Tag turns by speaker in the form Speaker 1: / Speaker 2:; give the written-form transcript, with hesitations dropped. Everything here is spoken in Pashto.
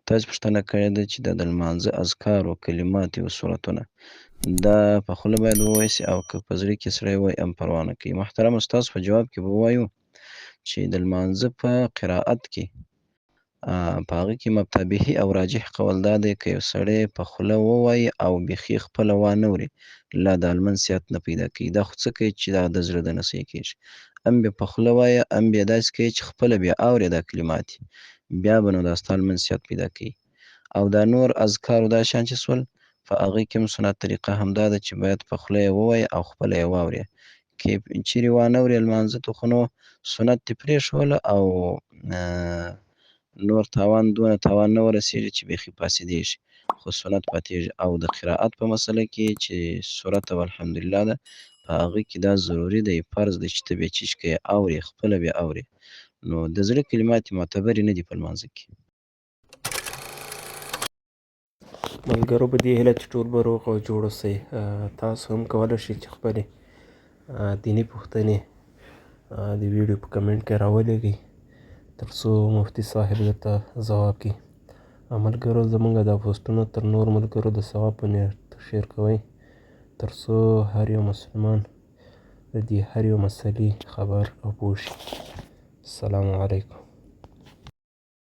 Speaker 1: تاسې پوښتنه کړې ده چې د لمانځه اذکار او کلمات او سورتونه دا په خوله باید ووایي سي او که په زړه کې سړی ووایي هم پروا نه کوي. محترمو ستاسو په جواب کې به ووایو چې د لمانځه په قرائت کې په هغه کې مبتبهي او راجح قول دا دی که یو سړی په خوله ووایي او بیخي خپله وانه وري لا د لمونځ صحت نه پیدا کوي. دا خو څه کوي چې دا د زړه دننه صحیح کېږي. هم بیا په خوله وایه هم بیا داسې کوي چې خپله بیا اورې دا کلمات بیا به نو دا ستا لمونځ صحت پیدا کوي. او دا نور اذکار او دا شیان چې سول په هغې کې هم سنت طریقه همدا ده چې باید په خوله یې ووایې او خپله یې واورې. که چیرې وانه ورې لمانځه ته خو نو سنت دې پرېښوله او نور دونه تاوان نه ورسېږي چې بیخي پاڅېدېږي خو سنت پاتېږي. او د قرائت په مسله کې چې سورت او الحمدلله ده په هغه کې دا ضروري دی فرض دی چې ته بیا چیش کوې اورې خپله بیا اورې نو د زړه کلمات معتبرې نه دي په لمانځه کې.
Speaker 2: ملګرو په دې هیله چې ټول به روغ او جوړ اوسئ. تاسو هم کولی شئ چې خپلې دیني پوښتنې د ویډیو په کمنټ کې راولېږئ تر څو مفتي صاحب درته ځواب کړي. ملګرو زموږ دا پوسټونه تر نور ملګرو د ثواب په نیت شیر کوئ تر څو هر یو مسلمان د دې هر یو مسلې خبر او پوه شي. السلام علیکم.